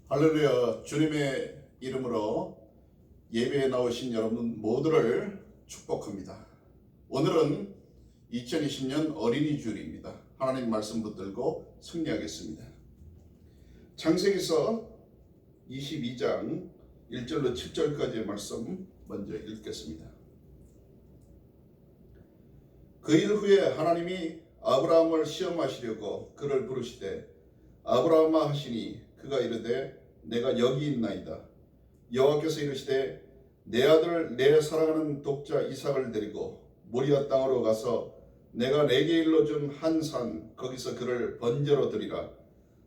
할렐루야. 주님의 이름으로 예배에 나오신 여러분 모두를 축복합니다. 오늘은 2020년 어린이 주일입니다. 하나님 말씀 붙들고 승리하겠습니다. 창세기서 22장 1절로 7절까지의 말씀 먼저 읽겠습니다. 그 일 후에 하나님이 아브라함을 시험하시려고 그를 부르시되 아브라함아 하시니 그가 이르되 내가 여기 있나이다. 여호와께서 이르시되 내 아들 내 사랑하는 독자 이삭을 데리고 모리아 땅으로 가서 내가 내게 일러준 한 산 거기서 그를 번제로 드리라.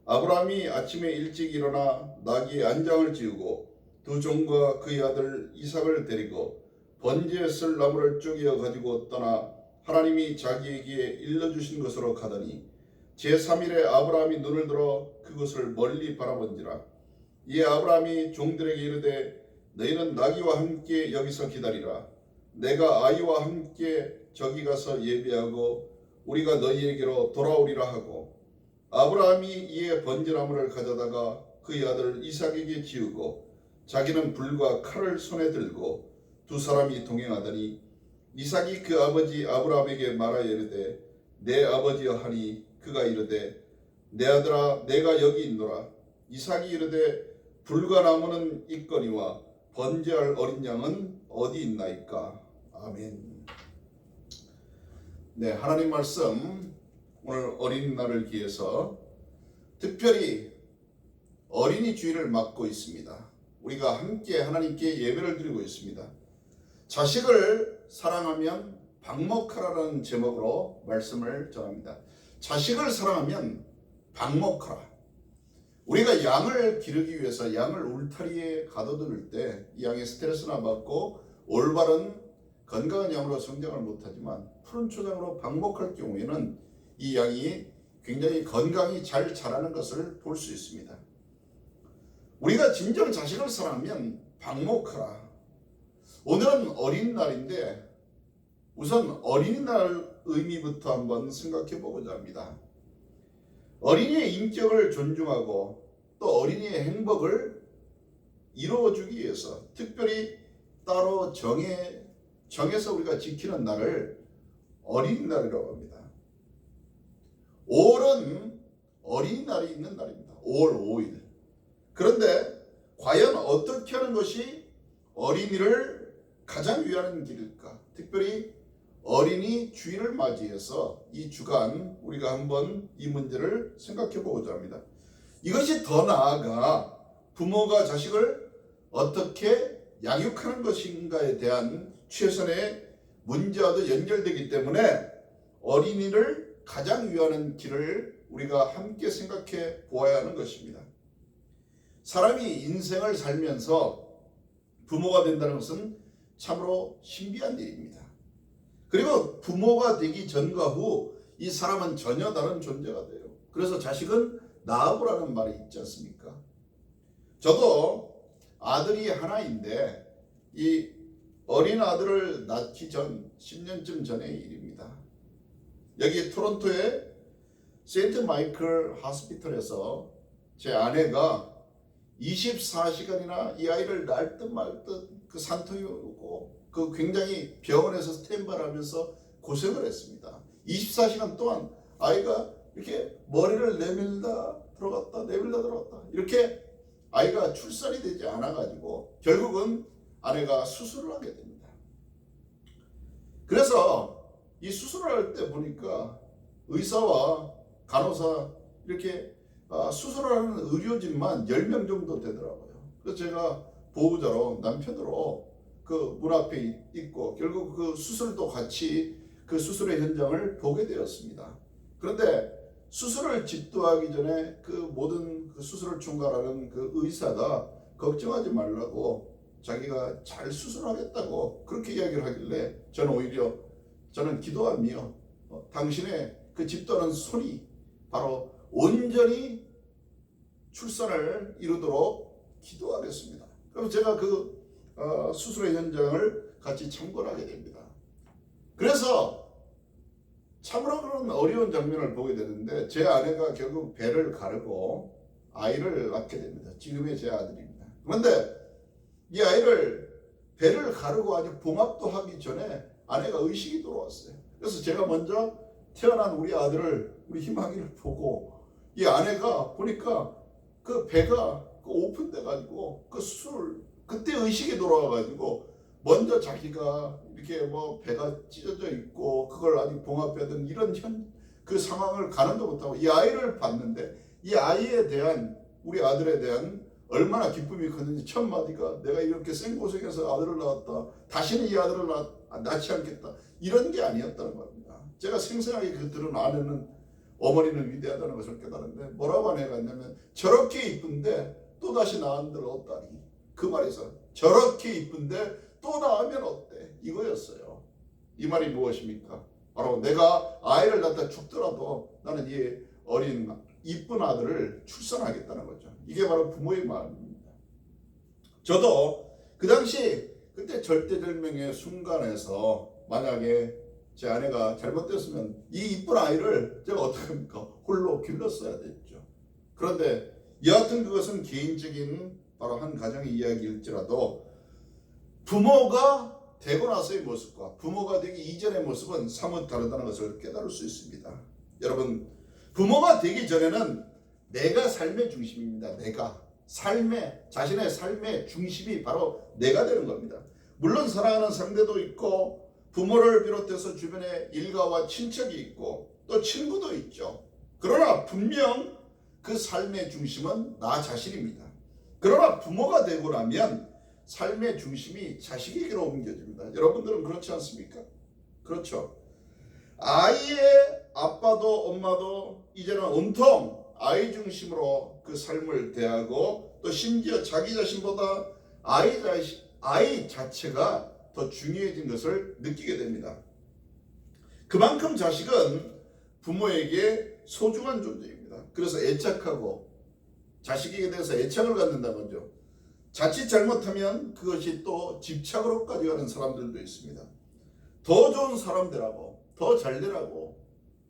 아브라함이 아침에 일찍 일어나 나귀 안장을 지우고 두 종과 그의 아들 이삭을 데리고 번제에 쓸 나무를 쪼개어 가지고 떠나 하나님이 자기에게 일러주신 곳으로 가더니 제3일에 아브라함이 눈을 들어 그곳을 멀리 바라본지라. 이에 아브라함이 종들에게 이르되 너희는 나귀와 함께 여기서 기다리라. 내가 아이와 함께 저기 가서 예배하고 우리가 너희에게로 돌아오리라 하고, 아브라함이 이에 번제나무를 가져다가 그의 아들 이삭에게 지우고 자기는 불과 칼을 손에 들고 두 사람이 동행하더니 이삭이 그 아버지 아브라함에게 말하여 이르되 내 아버지여 하니 그가 이르되 내 아들아 내가 여기 있노라. 이삭이 이르되 불과 나무는 있거니와 번제할 어린 양은 어디 있나이까. 아멘. 네, 하나님 말씀 오늘 어린이날을 기해서 특별히 어린이 주일을 맞고 있습니다. 우리가 함께 하나님께 예배를 드리고 있습니다. 자식을 사랑하면 방목하라는 제목으로 말씀을 전합니다. 자식을 사랑하면 방목하라. 우리가 양을 기르기 위해서 양을 울타리에 가둬둘 때 이 양이 스트레스나 받고 올바른 건강한 양으로 성장을 못하지만 푸른 초장으로 방목할 경우에는 이 양이 굉장히 건강히 잘 자라는 것을 볼 수 있습니다. 우리가 진정 자식을 사랑하면 방목하라. 오늘은 어린이날인데 우선 어린이날 의미부터 한번 생각해 보고자 합니다. 어린이의 인격을 존중하고 또 어린이의 행복을 이루어주기 위해서 특별히 따로 정해서 우리가 지키는 날을 어린이날이라고 합니다. 5월은 어린이날이 있는 날입니다. 5월 5일. 그런데 과연 어떻게 하는 것이 어린이를 가장 위하는 길일까? 특별히 어린이 주일을 맞이해서 이 주간 우리가 한번 이 문제를 생각해 보고자 합니다. 이것이 더 나아가 부모가 자식을 어떻게 양육하는 것인가에 대한 최선의 문제와도 연결되기 때문에 어린이를 가장 위하는 길을 우리가 함께 생각해 보아야 하는 것입니다. 사람이 인생을 살면서 부모가 된다는 것은 참으로 신비한 일입니다. 그리고 부모가 되기 전과 후 이 사람은 전혀 다른 존재가 돼요. 그래서 자식은 낳아보라는 말이 있지 않습니까? 저도 아들이 하나인데 이 어린 아들을 낳기 전 10년쯤 전의 일입니다. 여기 토론토의 세인트 마이클 하스피털에서 제 아내가 24시간이나 이 아이를 낳을 듯 말 듯 그 산통이 오고 그 굉장히 병원에서 스탠바를 하면서 고생을 했습니다. 24시간 동안 아이가 이렇게 머리를 내밀다 들어갔다 내밀다 들어갔다 이렇게 아이가 출산이 되지 않아가지고 결국은 아내가 수술을 하게 됩니다. 그래서 이 수술을 할 때 보니까 의사와 간호사 이렇게 수술을 하는 의료진만 10명 정도 되더라고요. 그래서 제가 보호자로 남편으로 그 문 앞에 있고 결국 그 수술도 같이 그 수술의 현장을 보게 되었습니다. 그런데 수술을 집도하기 전에 그 모든 그 수술을 총괄하는 그 의사가 걱정하지 말라고 자기가 잘 수술하겠다고 그렇게 이야기를 하길래 저는 기도하며 당신의 그 집도하는 손이 바로 온전히 출산을 이루도록 기도하겠습니다. 그럼 제가 그 수술의 현장을 같이 참고를 하게 됩니다. 그래서 참으로 그런 어려운 장면을 보게 되는데 제 아내가 결국 배를 가르고 아이를 낳게 됩니다. 지금의 제 아들입니다. 그런데 이 아이를 배를 가르고 아직 봉합도 하기 전에 아내가 의식이 돌아왔어요. 그래서 제가 먼저 태어난 우리 아들을, 우리 희망이를 보고 이 아내가 보니까 그 배가 오픈돼 가지고 그때 의식이 돌아와 가지고 먼저 자기가 이렇게 뭐 배가 찢어져 있고 그걸 아직 봉합하던 이런 그 상황을 가늠도 못하고 이 아이를 봤는데 이 아이에 대한, 우리 아들에 대한 얼마나 기쁨이 컸는지, 첫 마디가 내가 이렇게 생고생해서 아들을 낳았다, 다시는 이 아들을 낳지 않겠다, 이런 게 아니었다는 겁니다. 제가 생생하게 그 들은 아내는, 어머니는 위대하다는 것을 깨달았는데 뭐라고 아내가 했냐면, 저렇게 이쁜데 또다시 낳은들 어따리, 그 말에서 저렇게 이쁜데 또 낳으면 어때, 이거였어요. 이 말이 무엇입니까? 바로 내가 아이를 낳다 죽더라도 나는 이 어린 이쁜 아들을 출산하겠다는 거죠. 이게 바로 부모의 마음입니다. 저도 그 당시 그때 절대절명의 순간에서 만약에 제 아내가 잘못됐으면 이 이쁜 아이를 제가 어떻게 합니까? 홀로 길렀어야 됐죠. 그런데 여하튼 그것은 개인적인 바로 한 가정의 이야기일지라도 부모가 되고 나서의 모습과 부모가 되기 이전의 모습은 사뭇 다르다는 것을 깨달을 수 있습니다. 여러분, 부모가 되기 전에는 내가 삶의 중심입니다. 자신의 삶의 중심이 바로 내가 되는 겁니다. 물론 사랑하는 상대도 있고 부모를 비롯해서 주변에 일가와 친척이 있고 또 친구도 있죠. 그러나 분명 그 삶의 중심은 나 자신입니다. 그러나 부모가 되고 나면 삶의 중심이 자식에게로 옮겨집니다. 여러분들은 그렇지 않습니까? 그렇죠. 아이의 아빠도 엄마도 이제는 온통 아이 중심으로 그 삶을 대하고 또 심지어 자기 자신보다 아이 자체가 더 중요해진 것을 느끼게 됩니다. 그만큼 자식은 부모에게 소중한 존재입니다. 그래서 애착하고 자식에게 대해서 애착을 갖는다는 거죠. 자칫 잘못하면 그것이 또 집착으로까지 가는 사람들도 있습니다. 더 좋은 사람 되라고, 더 잘 되라고,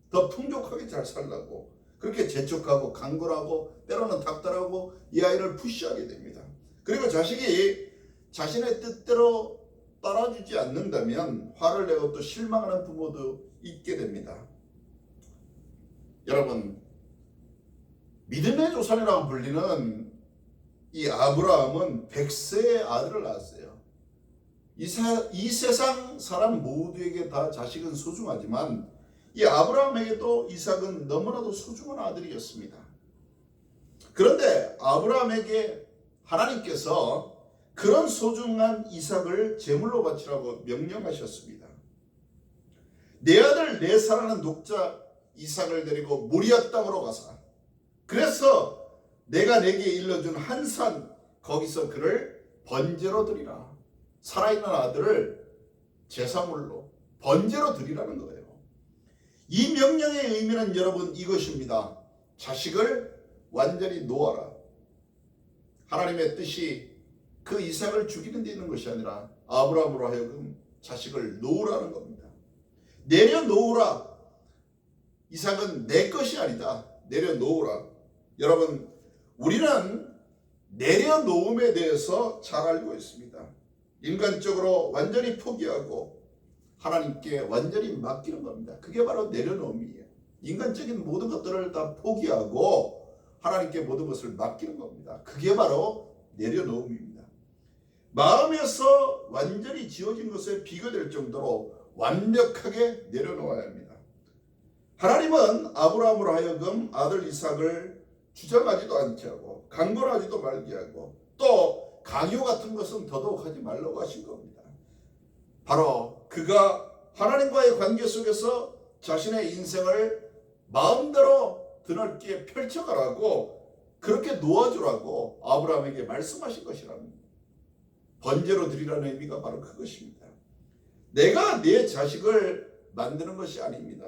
더 풍족하게 잘 살라고 그렇게 재촉하고 강권하고 때로는 닥달하고 이 아이를 푸시하게 됩니다. 그리고 자식이 자신의 뜻대로 따라주지 않는다면 화를 내고 또 실망하는 부모도 있게 됩니다. 여러분, 믿음의 조상이라고 불리는 이 아브라함은 100세의 아들을 낳았어요. 이 세상 사람 모두에게 다 자식은 소중하지만 이 아브라함에게도 이삭은 너무나도 소중한 아들이었습니다. 그런데 아브라함에게 하나님께서 그런 소중한 이삭을 제물로 바치라고 명령하셨습니다. 내 아들 내 사랑하는 독자 이삭을 데리고 모리아 땅으로 가서, 그래서 내가 내게 일러준 한 산 거기서 그를 번제로 드리라. 살아있는 아들을 제사물로 번제로 드리라는 거예요. 이 명령의 의미는 여러분 이것입니다. 자식을 완전히 놓아라. 하나님의 뜻이 그 이삭을 죽이는 데 있는 것이 아니라 아브라함으로 하여금 자식을 놓으라는 겁니다. 내려놓으라. 이삭은 내 것이 아니다. 내려놓으라. 여러분, 우리는 내려놓음에 대해서 잘 알고 있습니다. 인간적으로 완전히 포기하고 하나님께 완전히 맡기는 겁니다. 그게 바로 내려놓음이에요. 인간적인 모든 것들을 다 포기하고 하나님께 모든 것을 맡기는 겁니다. 그게 바로 내려놓음입니다. 마음에서 완전히 지어진 것에 비교될 정도로 완벽하게 내려놓아야 합니다. 하나님은 아브라함으로 하여금 아들 이삭을 주장하지도 않게 하고 강권하지도 말게 하고 또 강요 같은 것은 더더욱 하지 말라고 하신 겁니다. 바로 그가 하나님과의 관계 속에서 자신의 인생을 마음대로 드넓게 펼쳐가라고, 그렇게 놓아주라고 아브라함에게 말씀하신 것이랍니다. 번제로 드리라는 의미가 바로 그것입니다. 내가 내 자식을 만드는 것이 아닙니다.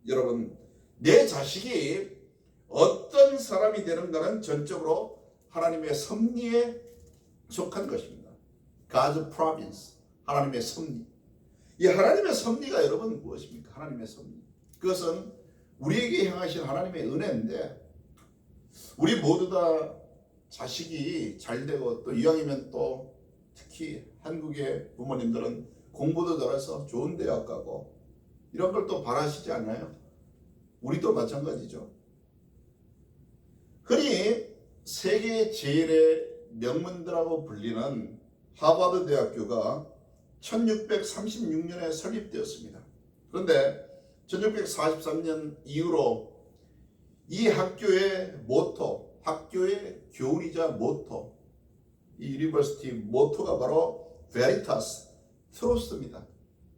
여러분, 내 자식이 어떤 사람이 되는가는 전적으로 하나님의 섭리에 속한 것입니다. God's providence, 하나님의 섭리. 이 하나님의 섭리가 여러분 무엇입니까? 하나님의 섭리. 그것은 우리에게 향하신 하나님의 은혜인데, 우리 모두 다 자식이 잘 되고, 또 이왕이면 또 특히 한국의 부모님들은 공부도 잘해서 좋은 대학 가고 이런 걸 또 바라시지 않나요? 우리도 마찬가지죠. 흔히 세계 제일의 명문대라고 불리는 하버드 대학교가 1636년에 설립되었습니다. 그런데 1643년 이후로 이 학교의 모토, 학교의 교훈이자 모토, 이 유니버시티 모토가 바로 베리타스, 트루스입니다.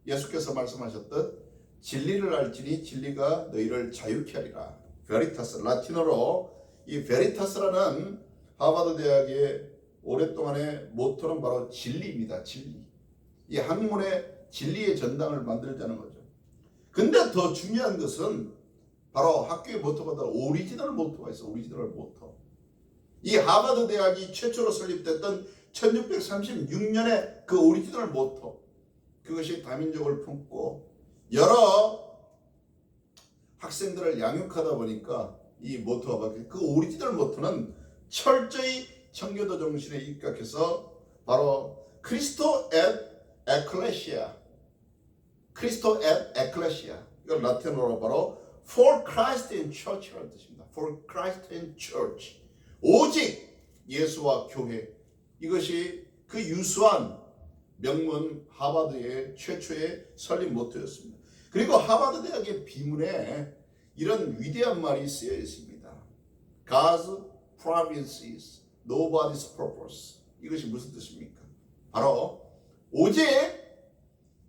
예수께서 말씀하셨듯 진리를 알지니 진리가 너희를 자유케 하리라. 베리타스, 라틴어로 이 베리타스라는 하버드 대학의 오랫동안의 모토는 바로 진리입니다. 진리. 이 학문의 진리의 전당을 만들자는 거죠. 근데 더 중요한 것은 바로 학교의 모토보다 오리지널 모토가 있어. 오리지널 모토. 이 하버드 대학이 최초로 설립됐던 1636년의 그 오리지널 모토, 그것이 다민족을 품고 여러 학생들을 양육하다 보니까 이 모토가 바뀌었어요. 그 오리지널 모토는 철저히 청교도 정신에 입각해서 바로 크리스토 앳 에클레시아, 크리스토 앳 에클레시아, 이건 라틴어로 바로 For Christ and Church라는 뜻입니다. For Christ and Church, 오직 예수와 교회, 이것이 그 유수한 명문 하버드의 최초의 설립 모토였습니다. 그리고 하버드 대학의 비문에 이런 위대한 말이 쓰여 있습니다. God's province is nobody's purpose. 이것이 무슨 뜻입니까? 바로 오직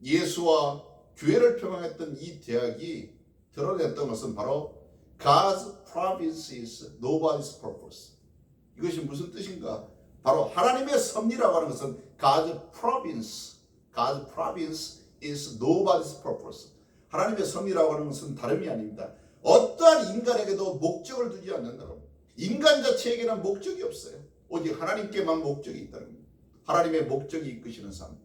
예수와 교회를 표방했던 이 대학이 드러냈던 것은 바로 God's province is nobody's purpose. 이것이 무슨 뜻인가? 바로 하나님의 섭리라고 하는 것은 God's province, God's province is nobody's purpose. 하나님의 섭리라고 하는 것은 다름이 아닙니다. 어떠한 인간에게도 목적을 두지 않는다고. 인간 자체에게는 목적이 없어요. 오직 하나님께만 목적이 있다는 겁니다. 하나님의 목적이 이끄시는 삶,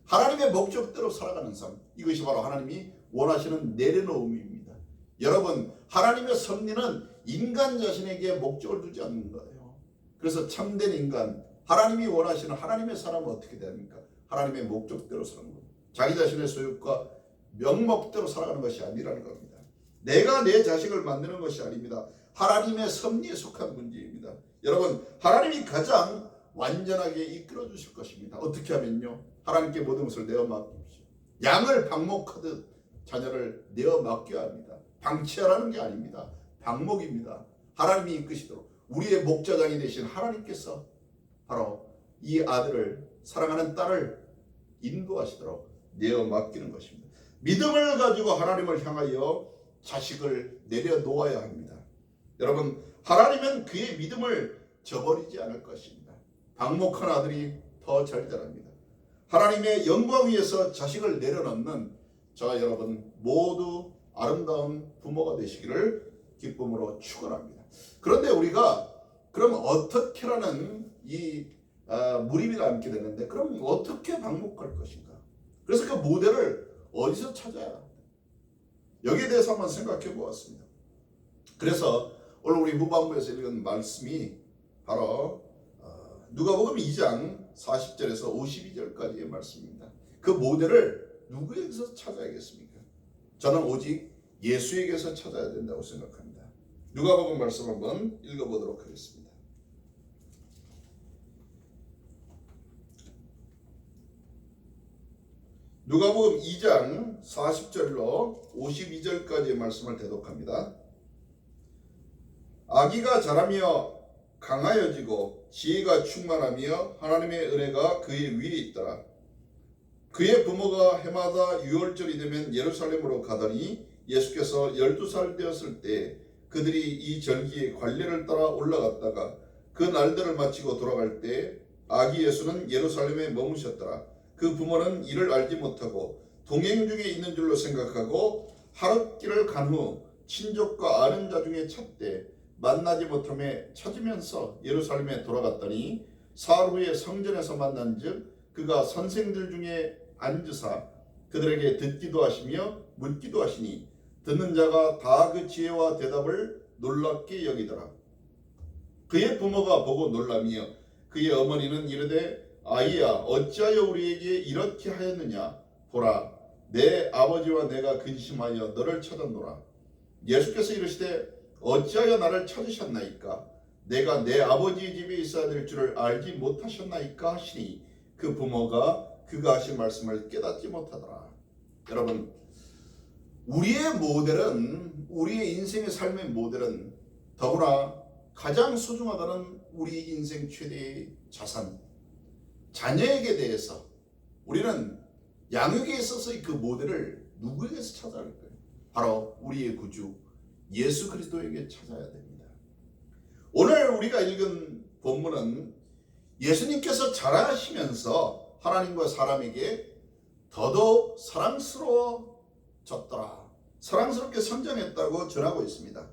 하나님의 목적대로 살아가는 삶, 이것이 바로 하나님이 원하시는 내려놓음입니다. 여러분, 하나님의 섭리는 인간 자신에게 목적을 두지 않는 거예요. 그래서 참된 인간, 하나님이 원하시는 하나님의 사람은 어떻게 됩니까? 하나님의 목적대로 사는 겁니다. 자기 자신의 소욕과 명목대로 살아가는 것이 아니라는 겁니다. 내가 내 자식을 만드는 것이 아닙니다. 하나님의 섭리에 속한 문제입니다. 여러분, 하나님이 가장 완전하게 이끌어 주실 것입니다. 어떻게 하면요? 하나님께 모든 것을 내어 맡기십시오. 양을 방목하듯 자녀를 내어 맡겨야 합니다. 방치하라는 게 아닙니다. 방목입니다. 하나님이 이끄시도록 우리의 목자장이 되신 하나님께서 바로 이 아들을, 사랑하는 딸을 인도하시도록 내어 맡기는 것입니다. 믿음을 가지고 하나님을 향하여 자식을 내려놓아야 합니다. 여러분, 하나님은 그의 믿음을 저버리지 않을 것입니다. 방목한 아들이 더 잘 자랍니다. 하나님의 영광 위에서 자식을 내려놓는 저와 여러분 모두 아름다운 부모가 되시기를 기쁨으로 축원합니다. 그런데 우리가 그럼 어떻게라는 이 무림이 남게 되는데, 그럼 어떻게 방목할 것인가? 그래서 그 모델을 어디서 찾아야 합니다. 여기에 대해서 한번 생각해 보았습니다. 그래서 오늘 우리 후반부에서 읽은 말씀이 바로 누가복음 2장 40절에서 52절까지의 말씀입니다. 그 모델을 누구에게서 찾아야겠습니까? 저는 오직 예수에게서 찾아야 된다고 생각합니다. 누가복음 말씀 한번 읽어보도록 하겠습니다. 누가복음 2장 40절로 52절까지의 말씀을 대독합니다. 아기가 자라며 강하여지고 지혜가 충만하며 하나님의 은혜가 그의 위에 있더라. 그의 부모가 해마다 유월절이 되면 예루살렘으로 가더니 예수께서 12살 되었을 때 그들이 이 절기에 관례를 따라 올라갔다가 그 날들을 마치고 돌아갈 때 아기 예수는 예루살렘에 머무셨더라. 그 부모는 이를 알지 못하고 동행 중에 있는 줄로 생각하고 하룻길을 간 후 친족과 아는 자 중에 찾되 만나지 못함에 찾으면서 예루살렘에 돌아갔더니 사흘 후에 성전에서 만난즉 그가 선생들 중에 앉으사 그들에게 듣기도 하시며 묻기도 하시니 듣는 자가 다 그 지혜와 대답을 놀랍게 여기더라. 그의 부모가 보고 놀라며 그의 어머니는 이르되 아이야 어찌하여 우리에게 이렇게 하였느냐. 보라 내 아버지와 내가 근심하여 너를 찾았노라. 예수께서 이르시되 어찌하여 나를 찾으셨나이까. 내가 내 아버지의 집에 있어야 될 줄을 알지 못하셨나이까 하시니 그 부모가 그가 하신 말씀을 깨닫지 못하더라. 여러분, 우리의 모델은, 우리의 인생의 삶의 모델은 더구나 가장 소중하다는 우리 인생 최대의 자산, 자녀에게 대해서 우리는 양육에 있어서의 그 모델을 누구에게서 찾아야 할까요? 바로 우리의 구주 예수 그리스도에게 찾아야 됩니다. 오늘 우리가 읽은 본문은 예수님께서 자라시면서 하나님과 사람에게 더더욱 사랑스러워졌더라, 사랑스럽게 성장했다고 전하고 있습니다.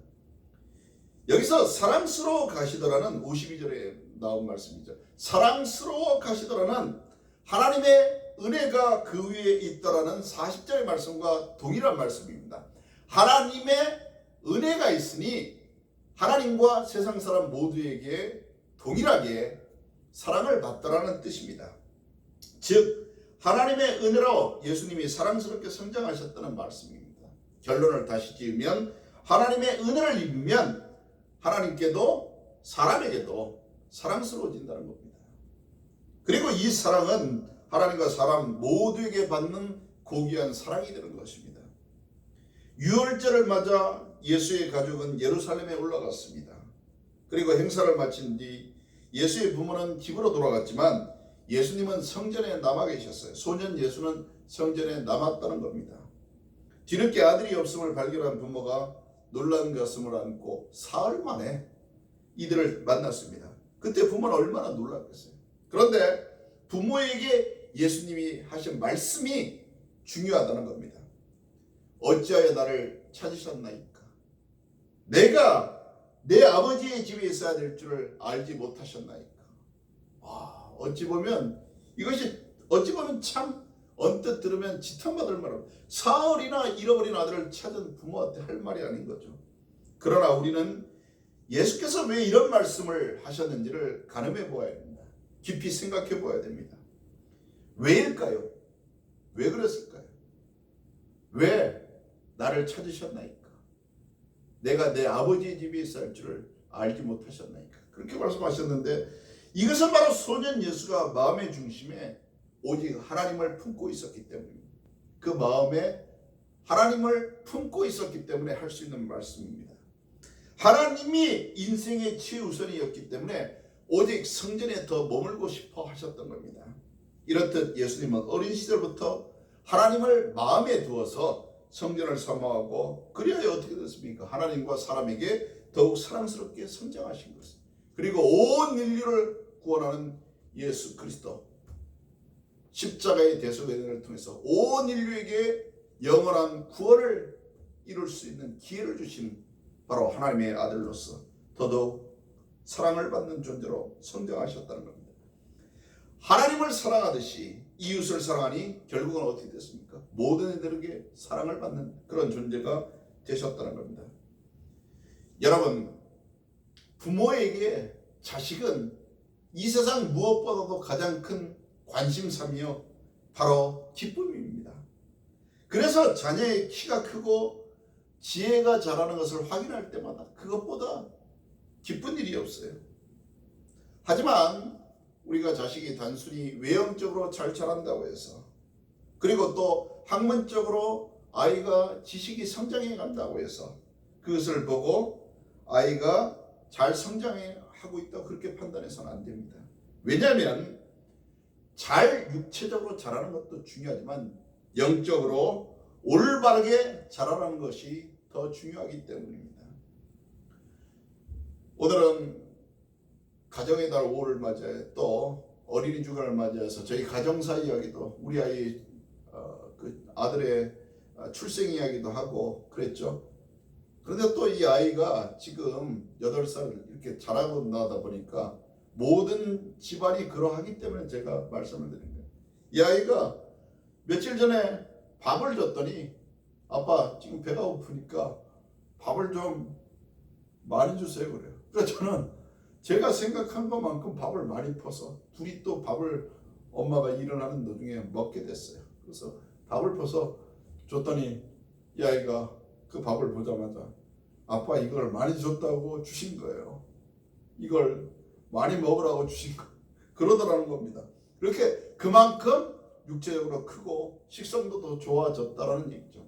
여기서 사랑스러워 가시더라는 52절에 나온 말씀이죠. 사랑스러워 가시더라는 하나님의 은혜가 그 위에 있더라는 40절의 말씀과 동일한 말씀입니다. 하나님의 은혜가 있으니 하나님과 세상 사람 모두에게 동일하게 사랑을 받더라는 뜻입니다. 즉 하나님의 은혜로 예수님이 사랑스럽게 성장하셨다는 말씀입니다. 결론을 다시 지으면 하나님의 은혜를 입으면 하나님께도 사람에게도 사랑스러워진다는 겁니다. 그리고 이 사랑은 하나님과 사람 모두에게 받는 고귀한 사랑이 되는 것입니다. 유월절을 맞아 예수의 가족은 예루살렘에 올라갔습니다. 그리고 행사를 마친 뒤 예수의 부모는 집으로 돌아갔지만 예수님은 성전에 남아 계셨어요. 소년 예수는 성전에 남았다는 겁니다. 뒤늦게 아들이 없음을 발견한 부모가 놀란 가슴을 안고 사흘 만에 이들을 만났습니다. 그때 부모는 얼마나 놀랐겠어요. 그런데 부모에게 예수님이 하신 말씀이 중요하다는 겁니다. 어찌하여 나를 찾으셨나이까. 내가 내 아버지의 집에 있어야 될 줄을 알지 못하셨나이까. 어찌 보면 참 언뜻 들으면 지탄받을 말은 사흘이나 잃어버린 아들을 찾은 부모한테 할 말이 아닌 거죠. 그러나 우리는 예수께서 왜 이런 말씀을 하셨는지를 가늠해 보아야 됩니다. 깊이 생각해 보아야 됩니다. 왜일까요? 왜 그랬을까요? 왜 나를 찾으셨나이까? 내가 내 아버지의 집에 있어야 할 줄을 알지 못하셨나이까? 그렇게 말씀하셨는데 이것은 바로 소년 예수가 마음의 중심에 오직 하나님을 품고 있었기 때문입니다. 그 마음에 하나님을 품고 있었기 때문에 할 수 있는 말씀입니다. 하나님이 인생의 최우선이었기 때문에 오직 성전에 더 머물고 싶어 하셨던 겁니다. 이렇듯 예수님은 어린 시절부터 하나님을 마음에 두어서 성전을 사모하고 그리하여 어떻게 됐습니까? 하나님과 사람에게 더욱 사랑스럽게 성장하신 것입니다. 그리고 온 인류를 구원하는 예수 그리스도 십자가의 대속의 통해서 온 인류에게 영원한 구원을 이룰 수 있는 기회를 주신 바로 하나님의 아들로서 더더욱 사랑을 받는 존재로 성장하셨다는 겁니다. 하나님을 사랑하듯이 이웃을 사랑하니 결국은 어떻게 됐습니까? 모든 이들에게 사랑을 받는 그런 존재가 되셨다는 겁니다. 여러분, 부모에게 자식은 이 세상 무엇보다도 가장 큰 관심사며 바로 기쁨입니다. 그래서 자녀의 키가 크고 지혜가 자라는 것을 확인할 때마다 그것보다 기쁜 일이 없어요. 하지만 우리가 자식이 단순히 외형적으로 잘 자란다고 해서 그리고 또 학문적으로 아이가 지식이 성장해 간다고 해서 그것을 보고 아이가 잘 성장하고 있다고 그렇게 판단해서는 안 됩니다. 왜냐하면 잘 육체적으로 자라는 것도 중요하지만 영적으로 올바르게 자라는 것이 더 중요하기 때문입니다. 오늘은 가정의 달 5를 맞이해 또 어린이 주간을 맞이해서 저희 가정사 이야기도 우리 아이 그 아들의 출생 이야기도 하고 그랬죠. 그런데 또 이 아이가 지금 8살 이렇게 자라고 나다 보니까 모든 집안이 그러하기 때문에 제가 말씀을 드린 거예요. 이 아이가 며칠 전에 밥을 줬더니 아빠 지금 배가 고프니까 밥을 좀 많이 주세요 그래요. 그래서 저는 제가 생각한 것만큼 밥을 많이 퍼서 둘이 또 밥을 엄마가 일어나는 도중에 먹게 됐어요. 그래서 밥을 퍼서 줬더니 이 아이가 그 밥을 보자마자 아빠 이걸 많이 줬다고 주신 거예요. 이걸 많이 먹으라고 주신 거 그러더라는 겁니다. 그렇게 그만큼 육체적으로 크고 식성도 더 좋아졌다라는 얘기죠.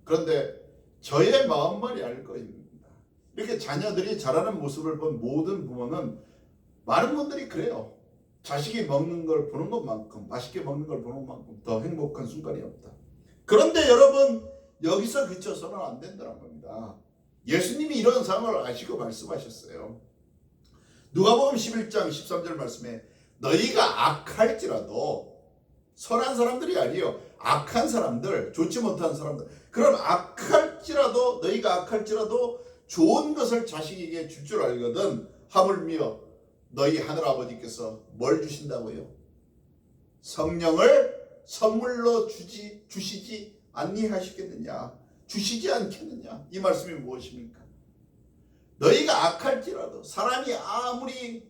그런데 저의 마음만이 알 것입니다. 이렇게 자녀들이 자라는 모습을 본 모든 부모는 많은 분들이 그래요. 자식이 먹는 걸 보는 것만큼 맛있게 먹는 걸 보는 것만큼 더 행복한 순간이 없다. 그런데 여러분 여기서 그쳐서는 안 된다는 겁니다. 예수님이 이런 상황을 아시고 말씀하셨어요. 누가복음 11장 13절 말씀에 너희가 악할지라도 선한 사람들이 아니에요. 악한 사람들, 좋지 못한 사람들. 그럼 악할지라도 너희가 악할지라도 좋은 것을 자식에게 줄 줄 알거든 하물며 너희 하늘아버지께서 뭘 주신다고요? 성령을 선물로 주시지 아니하시겠느냐? 주시지 않겠느냐? 이 말씀이 무엇입니까? 너희가 악할지라도 사람이 아무리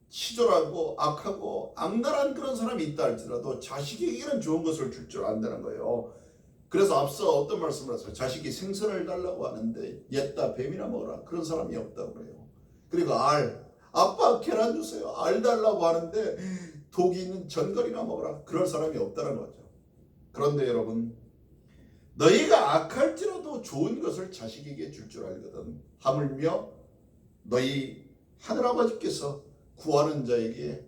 치졸하고 악하고 악랄한 그런 사람이 있다 할지라도 자식에게는 좋은 것을 줄 줄 안다는 거예요. 그래서 앞서 어떤 말씀을 하세요? 자식이 생선을 달라고 하는데 옛다 뱀이나 먹어라. 그런 사람이 없다고 그래요. 그리고 아빠 계란 주세요. 알 달라고 하는데 독이 있는 전갈이나 먹어라. 그럴 사람이 없다는 거죠. 그런데 여러분 너희가 악할지라도 좋은 것을 자식에게 줄 줄 알거든 하물며 너희 하늘아버지께서 구하는 자에게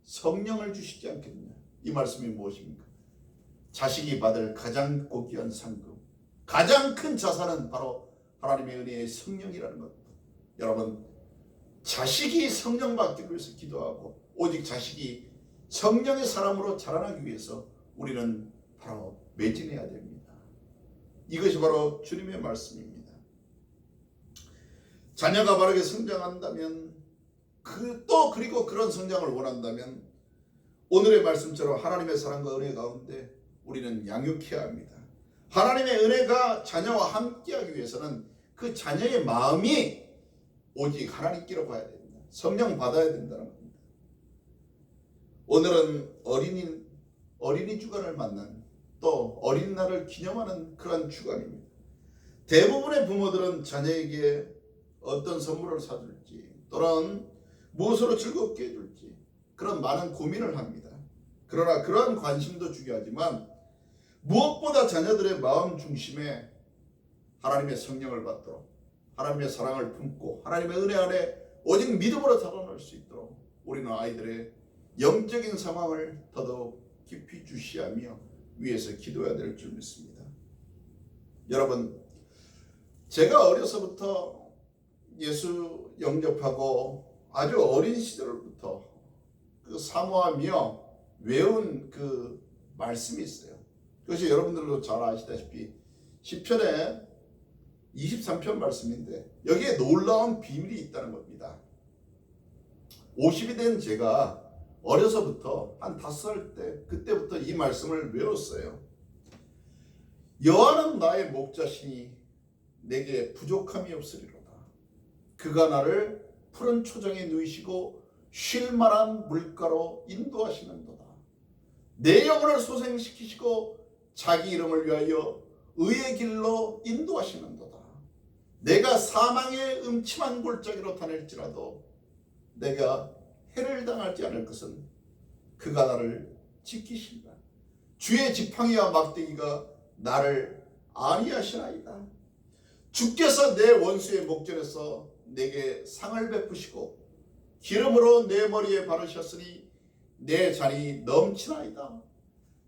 성령을 주시지 않겠느냐. 이 말씀이 무엇입니까? 자식이 받을 가장 고귀한 상급, 가장 큰 자산은 바로 하나님의 은혜의 성령이라는 것. 여러분 자식이 성령 받기 위해서 기도하고 오직 자식이 성령의 사람으로 자라나기 위해서 우리는 바로 매진해야 됩니다. 이것이 바로 주님의 말씀입니다. 자녀가 바르게 성장한다면 그리고 그런 성장을 원한다면 오늘의 말씀처럼 하나님의 사랑과 은혜 가운데 우리는 양육해야 합니다. 하나님의 은혜가 자녀와 함께하기 위해서는 그 자녀의 마음이 오직 하나님께로 가야 됩니다. 성령 받아야 된다는 겁니다. 오늘은 어린이 주간을 맞는 또 어린날을 기념하는 그런 주간입니다. 대부분의 부모들은 자녀에게 어떤 선물을 사줄지 또는 무엇으로 즐겁게 해줄지 그런 많은 고민을 합니다. 그러나 그러한 관심도 중요하지만 무엇보다 자녀들의 마음 중심에 하나님의 성령을 받도록 하나님의 사랑을 품고 하나님의 은혜 안에 오직 믿음으로 자라날 수 있도록 우리는 아이들의 영적인 상황을 더더욱 깊이 주시하며 위에서 기도해야 될 줄 믿습니다. 여러분 제가 어려서부터 예수 영접하고 아주 어린 시절부터 그 사모하며 외운 그 말씀이 있어요. 그것이 여러분들도 잘 아시다시피 시편의 23편 말씀인데 여기에 놀라운 비밀이 있다는 겁니다. 50이 된 제가 어려서부터 한 5살 때 그때부터 이 말씀을 외웠어요. 여호와는 나의 목자시니 내게 부족함이 없으리로다. 그가 나를 푸른 초장에 누이시고 쉴 만한 물가로 인도하시는도다. 내 영혼을 소생시키시고 자기 이름을 위하여 의의 길로 인도하시는도다. 내가 사망의 음침한 골짜기로 다닐지라도 내가 해를 당하지 않을 것은 그가 나를 지키신다. 주의 지팡이와 막대기가 나를 안위하시나이다. 주께서 내 원수의 목전에서 내게 상을 베푸시고 기름으로 내 머리에 바르셨으니 내 잔이 넘치나이다.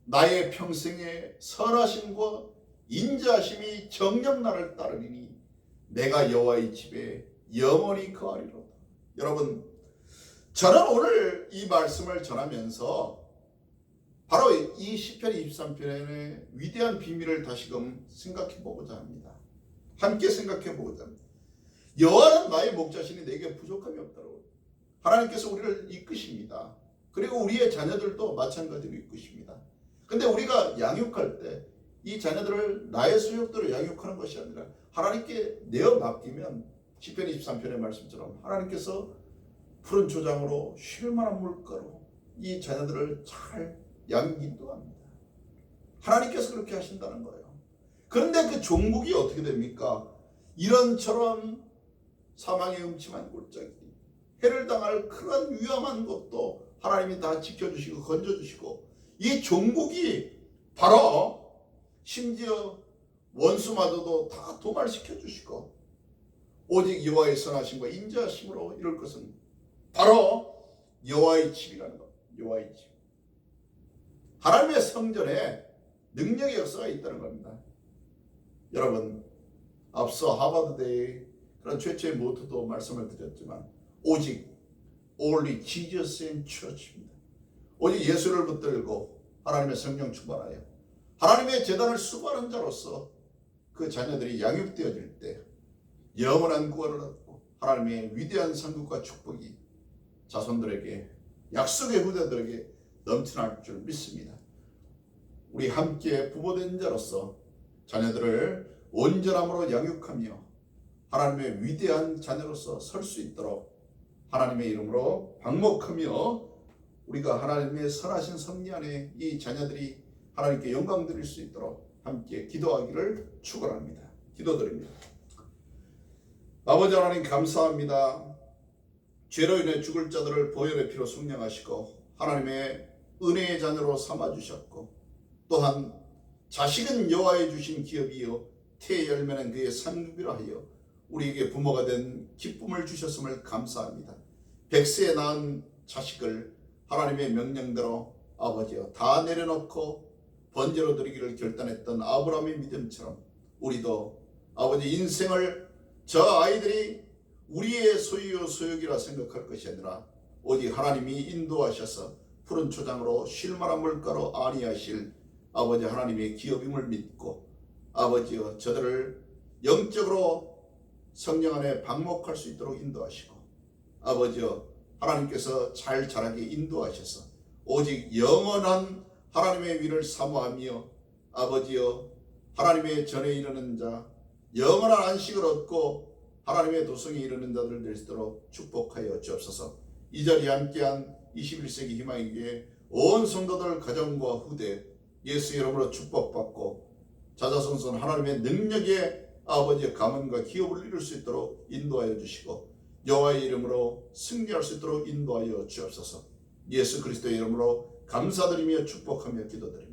나의 평생의 선하심과 인자하심이 정녕 나를 따르리니 내가 여호와의 집에 영원히 거하리로다. 여러분 저는 오늘 이 말씀을 전하면서 바로 이 시편 23편의 위대한 비밀을 다시금 생각해 보고자 합니다. 함께 생각해 보고자 합니다. 여호와는 나의 목자시니 내게 부족함이 없다고. 하나님께서 우리를 이끄십니다. 그리고 우리의 자녀들도 마찬가지로 이끄십니다. 근데 우리가 양육할 때 이 자녀들을 나의 소욕대로 양육하는 것이 아니라 하나님께 내어 맡기면 시편 23편의 말씀처럼 하나님께서 푸른 초장으로 쉴 만한 물가로 이 자녀들을 잘 양기도합니다. 하나님께서 그렇게 하신다는 거예요. 그런데 그 종국이 어떻게 됩니까? 이런저런 사망의 음침한 골짜기, 해를 당할 그런 위험한 것도 하나님이 다 지켜주시고 건져주시고, 이 종국이 바로 심지어 원수마저도 다 도말시켜주시고 오직 여호와의 선하심과 인자하심으로 이룰 것은 바로 여호와의 집이라는 것. 여호와의 집. 하나님의 성전에 능력의 역사가 있다는 겁니다. 여러분, 앞서 하버드대의 그런 최초의 모토도 말씀을 드렸지만 오직 only Jesus and Church입니다. 오직 예수를 붙들고 하나님의 성령 충만하여 하나님의 제단을 수고하는 자로서 그 자녀들이 양육되어질 때 영원한 구원을 얻고 하나님의 위대한 상급과 축복이 자손들에게, 약속의 후대들에게 넘쳐날 줄 믿습니다. 우리 함께 부모된 자로서 자녀들을 온전함으로 양육하며 하나님의 위대한 자녀로서 설 수 있도록 하나님의 이름으로 방목하며 우리가 하나님의 선하신 섭리 안에 이 자녀들이 하나님께 영광 드릴 수 있도록 함께 기도하기를 축원합니다. 기도드립니다. 아버지 하나님, 감사합니다. 죄로 인해 죽을 자들을 보혈의 피로 속량하시고 하나님의 은혜의 자녀로 삼아주셨고, 또한 자식은 여호와의 주신 기업이요 태의 열매는 그의 상급이라 하여 우리에게 부모가 된 기쁨을 주셨음을 감사합니다. 백세에 낳은 자식을 하나님의 명령대로 아버지여 다 내려놓고 번제로 드리기를 결단했던 아브라함의 믿음처럼 우리도 아버지 인생을 저 아이들이 우리의 소유요 소욕이라 생각할 것이 아니라 오직 하나님이 인도하셔서 푸른 초장으로 쉴 만한 물가로 안위하실 아버지 하나님의 기업임을 믿고 아버지여 저들을 영적으로 성령 안에 방목할 수 있도록 인도하시고 아버지여 하나님께서 잘 자라게 인도하셔서 오직 영원한 하나님의 위를 사모하며 아버지여 하나님의 전에 이르는 자, 영원한 안식을 얻고 하나님의 도성에 이르는 자들 될 수 있도록 축복하여 주옵소서. 이 자리에 함께한 21세기 희망의 교회 온 성도들 가정과 후대 예수 이름으로 축복받고 자자손손 하나님의 능력의 아버지의 가문과 기업을 이룰 수 있도록 인도하여 주시고 여호와의 이름으로 승리할 수 있도록 인도하여 주옵소서. 예수 그리스도의 이름으로 감사드리며 축복하며 기도드립니다.